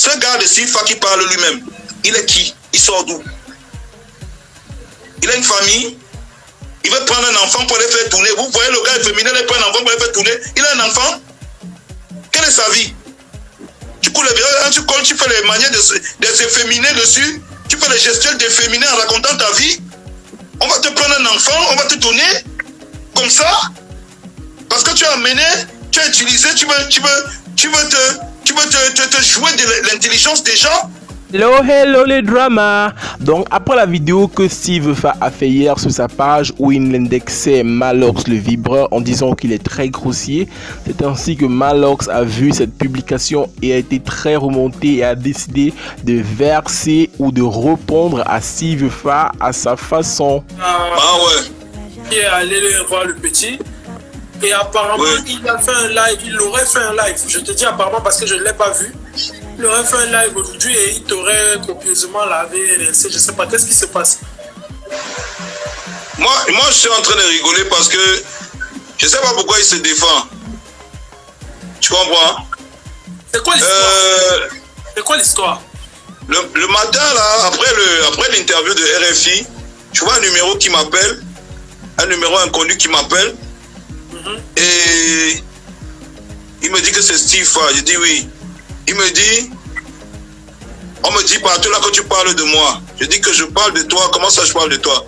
Ce gars de Sifa qui parle lui-même, il est qui? Il sort d'où? Il a une famille. Il veut prendre un enfant pour les faire tourner. Vous voyez le gars féminin, il prend un enfant pour les faire tourner. Il a un enfant. Quelle est sa vie? Du coup, tu fais les manières de s'efféminer dessus. Tu fais les gestuels d'efféminer en racontant ta vie. On va te prendre un enfant, on va te tourner comme ça. Parce que tu as amené, tu as utilisé, tu veux te jouer de l'intelligence des gens. Hello les dramas. Donc après la vidéo que Steve Fa a fait hier sur sa page où il indexait Malox le vibreur en disant qu'il est très grossier, c'est ainsi que Malox a vu cette publication et a été très remonté et a décidé de verser ou de répondre à Steve Fa à sa façon. Ah ouais. Il est allé voir le petit et apparemment il a fait un live, il aurait fait un live. Je te dis apparemment parce que je ne l'ai pas vu. Il aurait fait un live aujourd'hui et il t'aurait copieusement lavé, rincé, je sais pas, qu'est-ce qui se passe? Moi, je suis en train de rigoler parce que je sais pas pourquoi il se défend. Tu comprends? C'est quoi l'histoire? C'est quoi l'histoire? Le matin, là, après l'interview de RFI, je vois un numéro qui m'appelle, un numéro inconnu qui m'appelle, et il me dit que c'est Steve Fa. Je dis oui. Il me dit, on me dit partout là que tu parles de moi. Je dis que je parle de toi. Comment ça je parle de toi?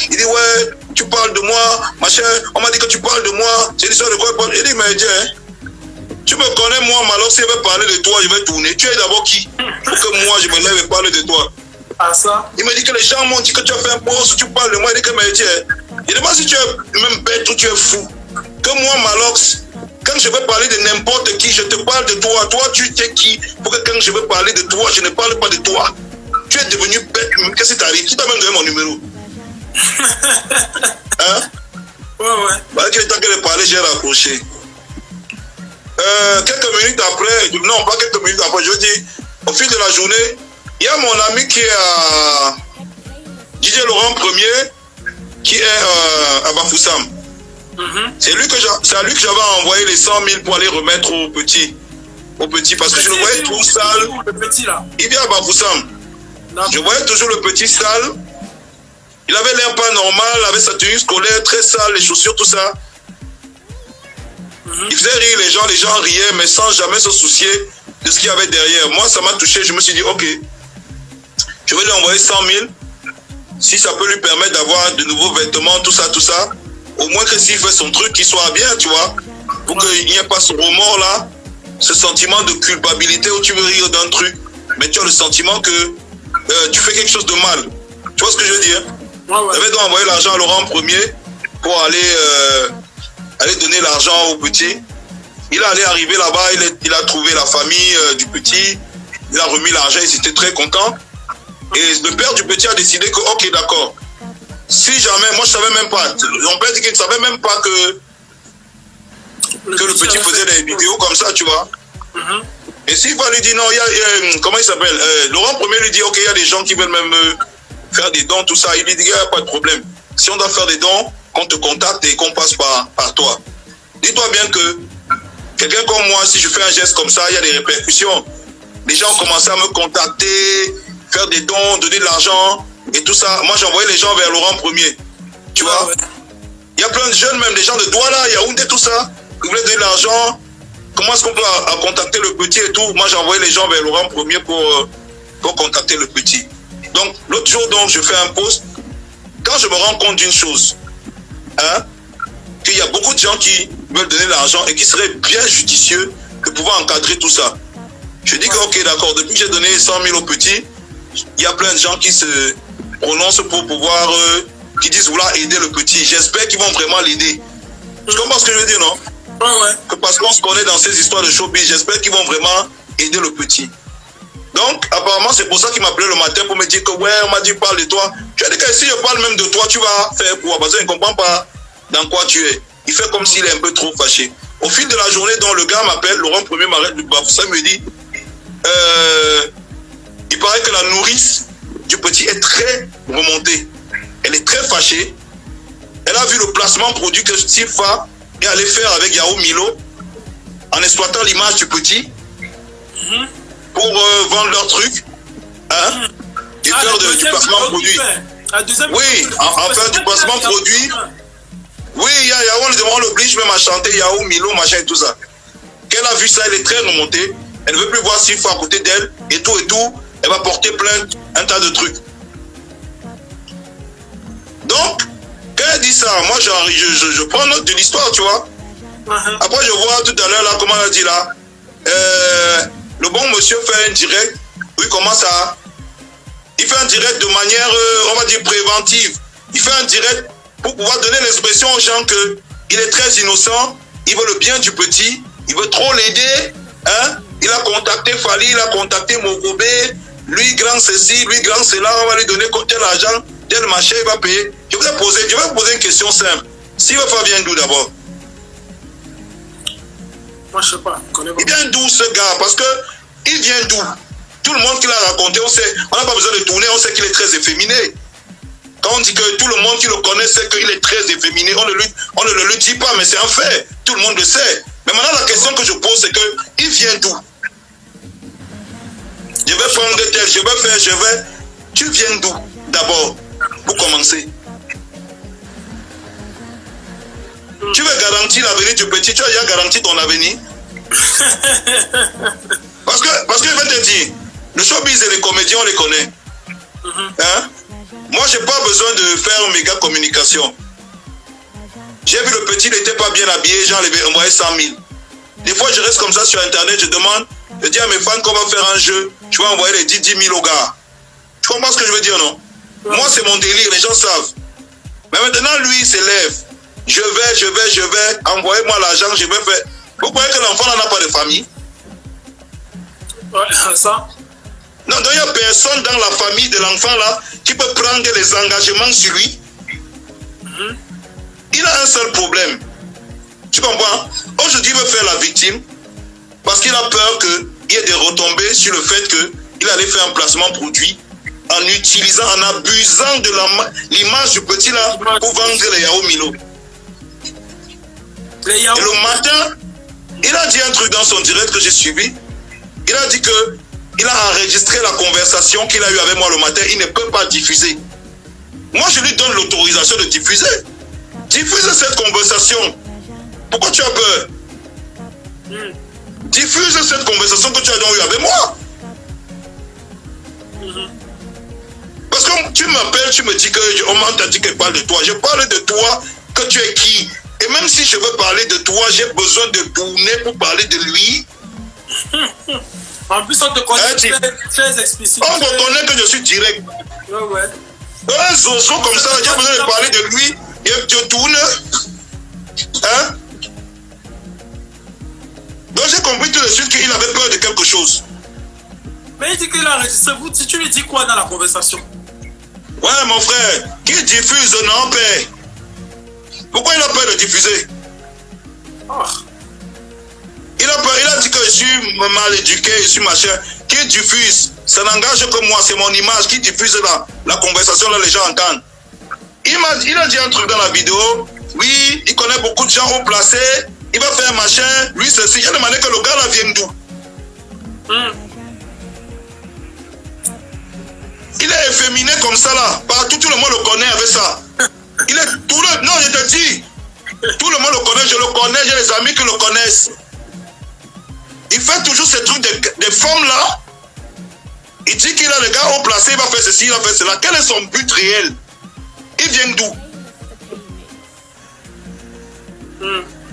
Il dit ouais, tu parles de moi, machin. On m'a dit que tu parles de moi. C'est l'histoire de quoi? Il dit mais hein, tu me connais moi, alors si je vais parler de toi, je vais tourner. Tu es d'abord qui? Pour que moi je me lève et parle de toi. Ah ça? Il me dit que les gens m'ont dit que tu as fait un post, tu parles de moi. Il dit que mais hein, il demande si tu es même bête ou tu es fou. Que moi, Malox, quand je vais parler de n'importe qui, je te parle de toi. Toi, tu es qui? Pour que quand je vais parler de toi, je ne parle pas de toi. Tu es devenu bête. Qu'est-ce qui t'arrive? Qui t'a même donné mon numéro? Hein? Ouais. Bah, qu'il est temps de parler, j'ai raccroché. Quelques minutes après, non, pas quelques minutes après, je dis, au fil de la journée, il y a mon ami qui est à Didier Laurent Premier, qui est à Bafoussam. C'est à lui que j'avais envoyé les 100 000 pour aller remettre au petit. Parce que je le voyais tout sale. Le petit là. Il vient à Bafoussam. Je voyais toujours le petit sale. Il avait l'air pas normal, avec sa tenue scolaire très sale, les chaussures, tout ça. Il faisait rire les gens riaient, mais sans jamais se soucier de ce qu'il y avait derrière. Moi, ça m'a touché, je me suis dit, ok, je vais lui envoyer 100 000. Si ça peut lui permettre d'avoir de nouveaux vêtements, tout ça. Au moins que s'il fait son truc, qu'il soit bien, tu vois. Pour qu'il n'y ait pas ce remords là, ce sentiment de culpabilité où tu veux rire d'un truc, mais tu as le sentiment que tu fais quelque chose de mal. Tu vois ce que je veux dire? J'avais donc envoyé l'argent à Laurent Premier pour aller donner l'argent au petit. Il est allé arriver là-bas, il a trouvé la famille du petit, il a remis l'argent, il était très content. Et le père du petit a décidé que, ok, d'accord. Si jamais, moi je savais même pas, mon père dit qu'il ne savait même pas que le petit faisait des vidéos comme ça, tu vois. Et s'il va lui dire non, comment il s'appelle, Laurent Premier lui dit ok, il y a des gens qui veulent même faire des dons, tout ça. Il lui dit il n'y a pas de problème. Si on doit faire des dons, qu'on te contacte et qu'on passe par toi. Dis-toi bien que quelqu'un comme moi, si je fais un geste comme ça, il y a des répercussions. Les gens ont commencé à me contacter, faire des dons, donner de l'argent. Et tout ça, moi j'envoyais les gens vers Laurent Premier, tu vois. Il y a plein de jeunes, même des gens de Douala, Yaoundé, tout ça, qui voulaient donner de l'argent. Comment est-ce qu'on peut contacter le petit et tout? Moi j'envoyais les gens vers Laurent Premier pour contacter le petit. Donc l'autre jour, donc, je fais un post. Quand je me rends compte d'une chose, hein, qu'il y a beaucoup de gens qui veulent donner de l'argent et qui seraient bien judicieux de pouvoir encadrer tout ça. Je dis que ok, d'accord, depuis que j'ai donné 100 000 au petit, il y a plein de gens qui se prononcent pour pouvoir, qui disent vouloir aider le petit. J'espère qu'ils vont vraiment l'aider. Tu comprends ce que je veux dire, non? Que parce qu'on se connaît dans ces histoires de showbiz, j'espère qu'ils vont vraiment aider le petit. Donc, apparemment, c'est pour ça qu'il m'appelait le matin pour me dire que, ouais, on m'a dit, parle de toi. Tu as dit que si je parle même de toi, tu vas faire quoi? Parce qu'il ne comprend pas dans quoi tu es. Il fait comme s'il est un peu trop fâché. Au fil de la journée, donc, le gars m'appelle, Laurent Premier m'arrête du Bafoussam, me dit, il paraît que la nourrice du petit est très remontée. Elle est très fâchée. Elle a vu le placement produit que Steve Fa est allé faire avec Yao Milo en exploitant l'image du petit. pour vendre leurs trucs, hein, et faire du placement produit. Oui, en faire du placement produit. Oui, Yahoo, on l'oblige même à chanter Yahoo, Milo, machin et tout ça. Qu'elle a vu ça, elle est très remontée. Elle ne veut plus voir s'il faut à côté d'elle et tout. Elle va porter plainte, un tas de trucs. Donc, quand elle dit ça, moi je prends note de l'histoire, tu vois. Après, je vois tout à l'heure, là, comment elle a dit là. Le bon monsieur fait un direct où il commence à. Il fait un direct de manière, on va dire, préventive. Il fait un direct pour pouvoir donner l'expression aux gens qu'il est très innocent, il veut le bien du petit, il veut trop l'aider. Hein? Il a contacté Fali, il a contacté Mogobé, lui grand ceci, lui grand cela, on va lui donner tel argent, tel machin, il va payer. Je vais vous poser une question simple. S'il veut faire, vient d'où d'abord? Moi, je sais pas. Il vient d'où ce gars? Parce que il vient d'où? Tout le monde qui l'a raconté, on sait, on n'a pas besoin de tourner, on sait qu'il est très efféminé. Quand on dit que tout le monde qui le connaît sait qu'il est très efféminé, on ne le dit pas, mais c'est un fait. Tout le monde le sait. Mais maintenant, la question que je pose, c'est qu'il vient d'où? Je vais prendre tel, Tu viens d'où d'abord, pour commencer? Tu veux garantir l'avenir du petit, tu as déjà garanti ton avenir. Parce que je vais te dire, le showbiz et les comédiens, on les connaît. Hein? Moi, je n'ai pas besoin de faire méga communication. J'ai vu le petit, il n'était pas bien habillé, j'en ai envoyé 100 000. Des fois, je reste comme ça sur Internet, je demande, je dis à mes fans qu'on va faire un jeu, je vais envoyer les 10 000 au gars. Tu comprends ce que je veux dire, non? Moi, c'est mon délire, les gens savent. Mais maintenant, lui, il s'élève. Je vais, envoyez-moi l'argent, je vais faire. Vous croyez que l'enfant n'a pas de famille? Ouais, ça. Non, donc il n'y a personne dans la famille de l'enfant là qui peut prendre les engagements sur lui. Il a un seul problème. Tu comprends? Aujourd'hui, il veut faire la victime parce qu'il a peur qu'il y ait des retombées sur le fait qu'il allait faire un placement produit en utilisant, en abusant de l'image du petit là pour vendre les Yahoo Milo. Et le matin, il a dit un truc dans son direct que j'ai suivi. Il a dit que il a enregistré la conversation qu'il a eue avec moi le matin. Il ne peut pas diffuser. Moi, je lui donne l'autorisation de diffuser. Diffuse cette conversation. Pourquoi tu as peur? Diffuse cette conversation que tu as donc eue avec moi. Parce que tu m'appelles, tu me dis qu'on m'a dit qu'elle parle de toi. Je parle de toi, que tu es qui? Et même si je veux parler de toi, j'ai besoin de tourner pour parler de lui. En plus, on te connaît très explicite. On me connaît que je suis direct. Ouais. Un zozo comme ça, j'ai besoin de parler de lui. Et je tourne. Hein? Donc j'ai compris tout de suite qu'il avait peur de quelque chose. Mais il dit qu'il a enregistré. Vous, si tu lui dis quoi dans la conversation? Ouais, mon frère, qui diffuse, non, père? Pourquoi il a peur de diffuser? Oh. Il a dit que je suis mal éduqué, je suis machin. Qui diffuse? Ça n'engage que moi, c'est mon image. Qui diffuse la conversation, là, les gens entendent. Il a dit un truc dans la vidéo. Oui, il connaît beaucoup de gens haut placés. Il va faire un machin. Lui, ceci. Il a demandé que le gars là vienne d'où? Il est efféminé comme ça là. Partout, tout le monde le connaît avec ça. Il est tout le... Non, je te dis. Tout le monde le connaît, je le connais, j'ai des amis qui le connaissent. Il fait toujours ces trucs des femmes là. Il dit qu'il a le gars haut placé, il va faire ceci, il va faire cela. Quel est son but réel? Il vient d'où?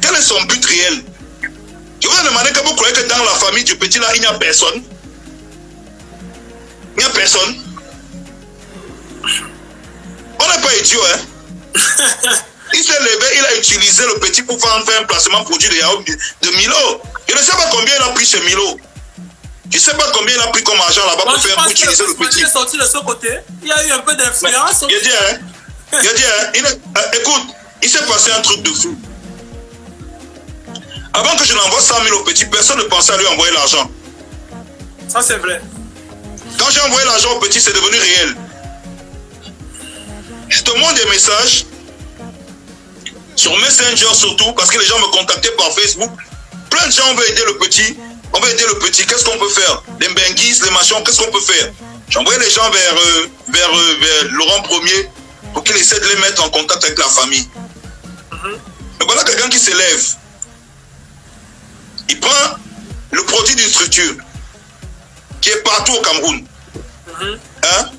Quel est son but réel? Je vous ai demandé que vous croyez que dans la famille du petit là, il n'y a personne. Il n'y a personne. On n'est pas idiot, hein? Il s'est levé, il a utilisé le petit pour faire un placement produit de Milo. Je ne sais pas combien il a pris chez Milo. Je ne sais pas combien il a pris comme argent là-bas pour faire pour utiliser le petit. Il est sorti de ce côté. Il y a eu un peu d'influence. Il a dit, écoute, il s'est passé un truc de fou. Avant que je n'envoie 100 000 au petit, personne ne pensait à lui envoyer l'argent. Ça, c'est vrai. Quand j'ai envoyé l'argent au petit, c'est devenu réel. Je te montre des messages sur Messenger surtout, parce que les gens me contactaient par Facebook. Plein de gens veulent aider le petit. On va aider le petit. Qu'est-ce qu'on peut faire? Les benguis, les machins, qu'est-ce qu'on peut faire? J'envoie les gens vers Laurent Premier pour qu'il essaie de les mettre en contact avec la famille. Mais voilà quelqu'un qui s'élève. Il prend le produit d'une structure qui est partout au Cameroun. Hein?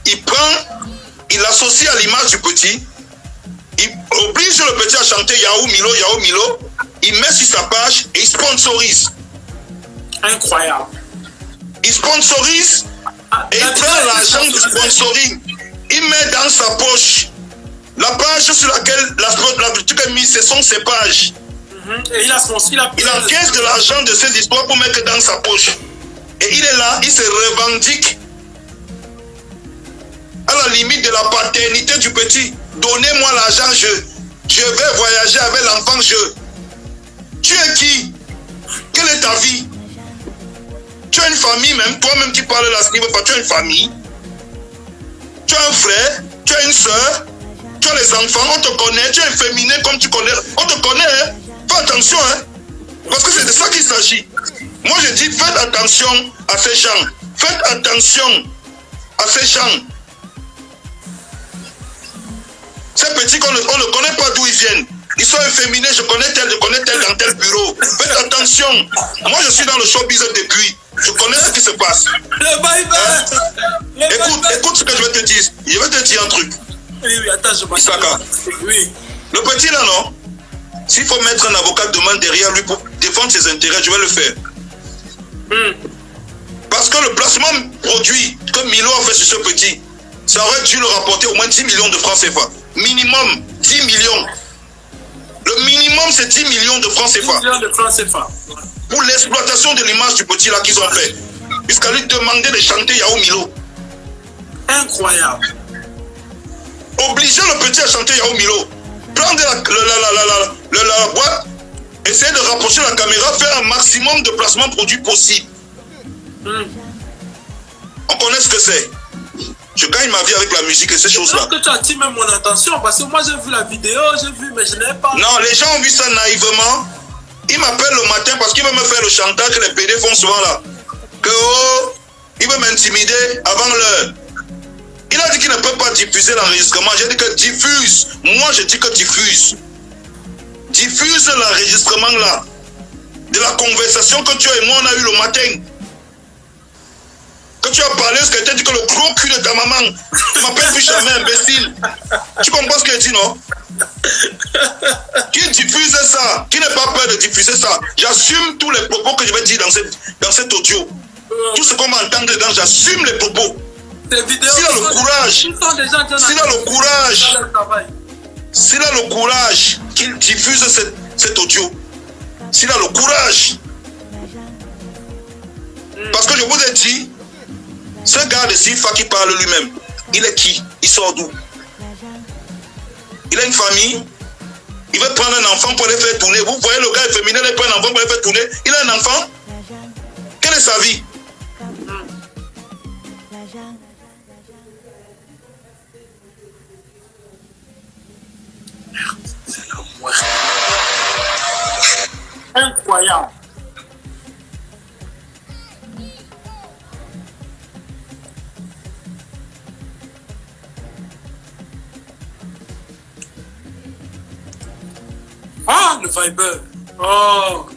Il l'associe à l'image du petit. Il oblige le petit à chanter Yahoo Milo, Yahoo Milo. Il met sur sa page et il sponsorise. Incroyable. Il sponsorise et il prend l'argent du sponsoring. Il met dans sa poche la page sur laquelle la boutique est mise, ce sont ses pages. Et il encaisse de l'argent de ces histoires pour mettre dans sa poche. Et il est là, il se revendique à la limite de la paternité du petit. Donnez-moi l'argent, je vais voyager avec l'enfant, Tu es qui? Quelle est ta vie? Tu as une famille même, toi-même qui parles là, tu as une famille. Tu as un frère, tu as une soeur, tu as les enfants, on te connaît, tu es féminin comme tu connais, on te connaît, hein? Fais attention, hein? Parce que c'est de ça qu'il s'agit. Moi je dis, faites attention à ces gens. Faites attention à ces gens. Ces petits qu'on ne connaît pas d'où ils viennent. Ils sont efféminés, je connais tel dans tel bureau. Faites attention. Moi je suis dans le showbiz depuis. Je connais ce qui se passe. Écoute ce que je vais te dire. Je vais te dire un truc. Oui, attends, je Isaka. Oui. Le petit là, non? S'il faut mettre un avocat de main derrière lui pour défendre ses intérêts, je vais le faire. Parce que le placement produit que Milo a fait sur ce petit, ça aurait dû le rapporter au moins 10 millions de francs CFA. Minimum 10 millions. Le minimum, c'est 10 millions de francs CFA. 10 millions de francs CFA. Pour l'exploitation de l'image du petit là qu'ils ont fait. Jusqu'à lui demander de chanter Yahoo Milo. Incroyable. Obliger le petit à chanter Yahoo Milo. Prendre la boîte, essayer de rapprocher la caméra, faire un maximum de placements produits possible. On connaît ce que c'est. Je gagne ma vie avec la musique et ces choses-là. Est-ce que tu as attiré mon attention? Parce que moi j'ai vu la vidéo, mais je n'ai pas... Non, les gens ont vu ça naïvement. Ils m'appellent le matin parce qu'ils veulent me faire le chantage que les PD font souvent là. Que il veut m'intimider avant l'heure. Il a dit qu'il ne peut pas diffuser l'enregistrement. J'ai dit que diffuse. Moi je dis que diffuse. Diffuse l'enregistrement là. De la conversation que tu et moi on a eu le matin. Que tu as parlé, ce que tu as dit que le gros cul de ta maman, tu m'appelles plus jamais imbécile. Tu comprends ce que je dis, non? Qui diffuse ça? Qui n'a pas peur de diffuser ça? J'assume tous les propos que je vais dire dans cet audio. Tout ce qu'on va entendre dedans, j'assume les propos. S'il a le courage qu'il diffuse cet audio, s'il a le courage, parce que je vous ai dit, ce gars de Sifa qui parle lui-même, il est qui? Il sort d'où? Il a une famille, il veut prendre un enfant pour les faire tourner. Vous voyez le gars féminin, il prend un enfant pour les faire tourner. Il a un enfant? Quelle est sa vie? Incroyable. Ah, le Viber. Oh.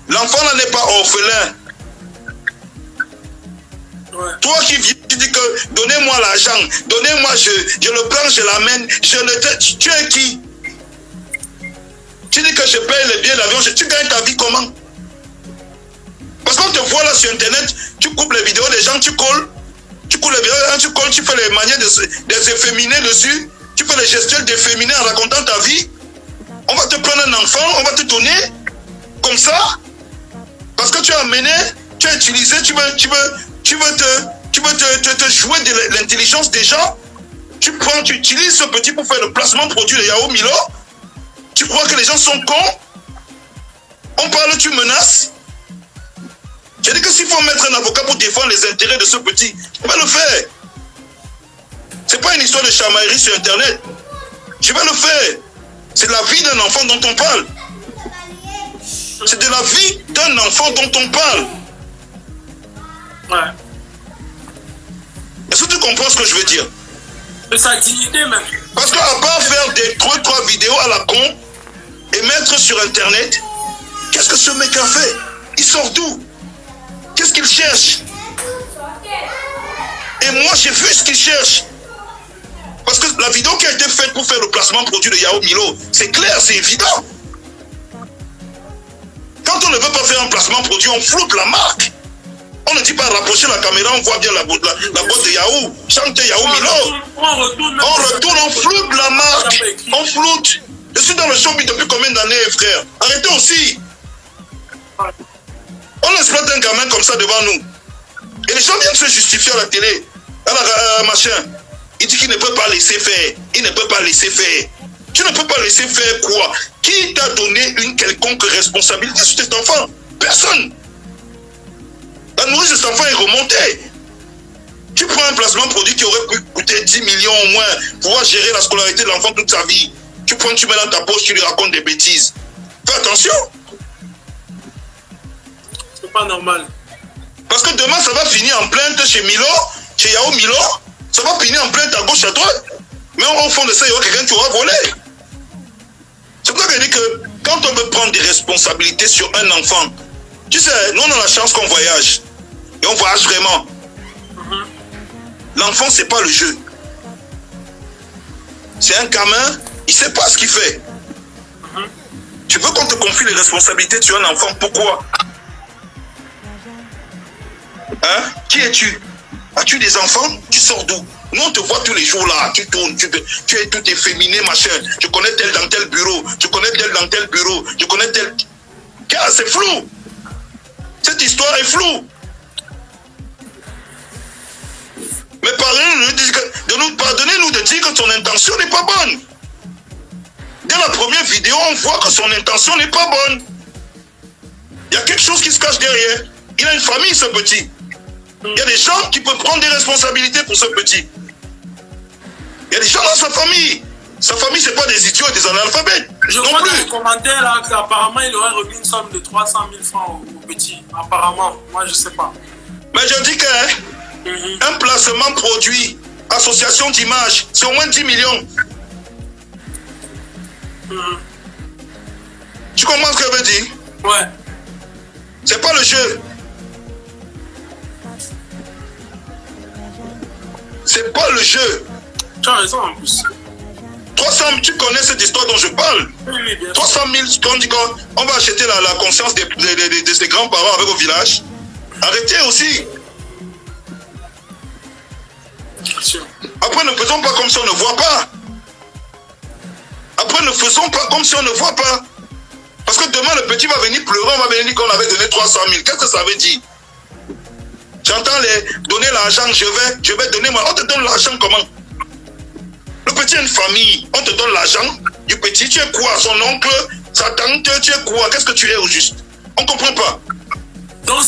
L'enfant là n'est pas orphelin. Ouais. Toi qui viens, tu dis que donnez-moi l'argent, donnez-moi, je le prends, je l'amène, tu es qui? Tu dis que je paye les billets d'avion, tu gagnes ta vie comment? Parce qu'on te voit là sur internet, tu coupes les vidéos des gens, tu colles les vidéos, tu colles, tu fais les manières des efféminés dessus, tu fais les gestuels d'efféminés en racontant ta vie. On va te prendre un enfant, on va te donner comme ça, parce que tu as amené, tu as utilisé, tu veux te jouer de l'intelligence des gens. Tu utilises ce petit pour faire le placement produit de Yahoo Milo. Tu crois que les gens sont cons? On parle, tu menaces. J'ai dit que s'il faut mettre un avocat pour défendre les intérêts de ce petit, je vais le faire. C'est pas une histoire de chamaillerie sur internet. Je vais le faire. C'est la vie d'un enfant dont on parle. C'est de la vie d'un enfant dont on parle. Ouais. Est-ce que tu comprends ce que je veux dire? De sa dignité même. Parce qu'à part faire des 3 vidéos à la con et mettre sur internet, qu'est-ce que ce mec a fait? Il sort d'où? Qu'est-ce qu'il cherche? Et moi j'ai vu ce qu'il cherche. Parce que la vidéo qui a été faite pour faire le placement produit de Yao Milo, c'est clair, c'est évident. Quand on ne veut pas faire un placement produit, on floute la marque. On ne dit pas rapprocher la caméra, on voit bien la boîte de Yahoo. Chante Yao Milo. On retourne, on floute la marque. On floute. Je suis dans le showbiz depuis combien d'années, frère? Arrêtez aussi. On exploite un gamin comme ça devant nous. Et les gens viennent se justifier à la télé. À la machin. Il dit qu'il ne peut pas laisser faire. Il ne peut pas laisser faire. Tu ne peux pas laisser faire quoi? Qui t'a donné une quelconque responsabilité sur cet enfant? Personne. La nourrice de cet enfant est remontée. Tu prends un placement produit qui aurait pu coûter 10 millions au moins, pouvoir gérer la scolarité de l'enfant toute sa vie. Tu prends, tu mets dans ta poche, tu lui racontes des bêtises. Fais attention. C'est pas normal. Parce que demain, ça va finir en plainte chez Milo, chez Yao Milo. Ça va finir en plainte à gauche, à droite. Mais au fond de ça, il y aura quelqu'un qui aura volé. C'est pour ça que je dis que quand on veut prendre des responsabilités sur un enfant, tu sais, nous on a la chance qu'on voyage. Et on voyage vraiment. L'enfant, c'est pas le jeu. C'est un gamin, il sait pas ce qu'il fait. Tu veux qu'on te confie les responsabilités sur un enfant, pourquoi? Hein? Qui es-tu? As-tu des enfants? Tu sors d'où? Nous, on te voit tous les jours là, tu tournes, tu es tout efféminé, machin. Je connais tel dans tel bureau, je connais tel dans tel bureau, je connais tel... Car c'est flou. Cette histoire est floue. Mais pardonnez-nous de dire que son intention n'est pas bonne. Dès la première vidéo, on voit que son intention n'est pas bonne. Il y a quelque chose qui se cache derrière. Il a une famille, ce petit. Il y a des gens qui peuvent prendre des responsabilités pour ce petit. Il y a des gens dans sa famille. Sa famille, ce n'est pas des idiots et des analphabètes. Je vois dans les commentaires là qu'apparemment, il aurait remis une somme de 300 000 francs au petit. Apparemment, moi je ne sais pas. Mais je dis qu'un placement produit, association d'image, c'est au moins 10 millions. Tu comprends ce que je veux dire? Ouais. C'est pas le jeu. C'est pas le jeu. Tu as raison en plus. 300 000, tu connais cette histoire dont je parle? Oui, bien 300 000, on dit qu'on va acheter la conscience de ses grands-parents avec au village. Arrêtez aussi. sûr. Après, ne faisons pas comme si on ne voit pas. Après, ne faisons pas comme si on ne voit pas. Parce que demain, le petit va venir pleurer, on va venir dire qu'on avait donné 300 000. Qu'est-ce que ça veut dire? J'entends les donner l'argent, je vais donner moi. On te donne l'argent comment? Le petit a une famille, on te donne l'argent du petit. Tu es quoi? Son oncle, sa tante, tu es quoi? Qu'est-ce que tu es au juste? On ne comprend pas. Donc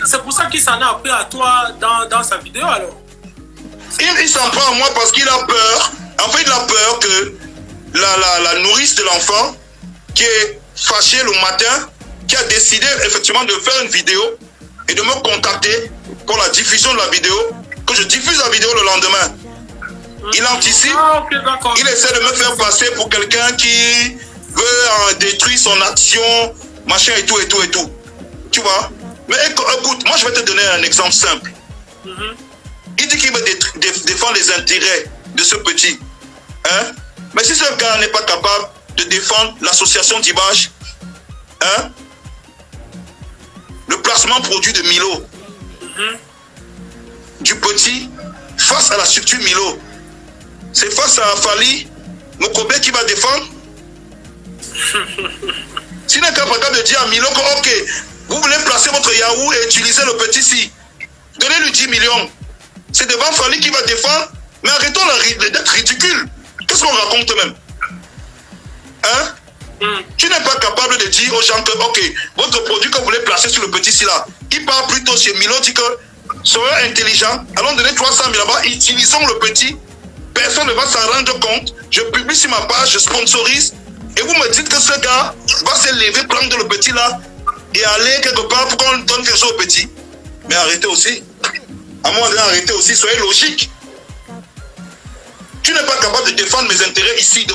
c'est pour ça qu'il s'en a appris à toi dans sa vidéo alors. Il s'en prend à moi parce qu'il a peur. En fait, il a peur que la nourrice de l'enfant qui est fâchée le matin, qui a décidé effectivement de faire une vidéo et de me contacter pour la diffusion de la vidéo, que je diffuse la vidéo le lendemain. Il anticipe, okay, il essaie de me faire passer pour quelqu'un qui veut détruire son action, machin et tout et tout et tout. Tu vois? Mais écoute, moi je vais te donner un exemple simple. Il dit qu'il veut défendre les intérêts de ce petit. Hein? Mais si ce gars n'est pas capable de défendre l'association d'image, hein? Le placement produit de Milo, du petit, face à la structure Milo, c'est face à Fally Mokobe qui va défendre. S'il n'est pas capable de dire à Milo que, ok, vous voulez placer votre Yahoo et utiliser le petit si, donnez-lui 10 millions. C'est devant Fally qui va défendre, mais arrêtons d'être ridicule. Qu'est-ce qu'on raconte même? Hein? Tu n'es pas capable de dire aux gens que, ok, votre produit que vous voulez placer sur le petit si là, il part plutôt chez Milo, dit que, soyons intelligents, allons donner 300 000 là-bas, utilisons le petit, personne ne va s'en rendre compte, je publie sur ma page, je sponsorise, Et vous me dites que ce gars va se lever, prendre le petit là et aller quelque part pour qu'on donne quelque chose au petit. Mais arrêtez aussi. À un moment donné, arrêtez aussi, soyez logique. Tu n'es pas capable de défendre mes intérêts ici devant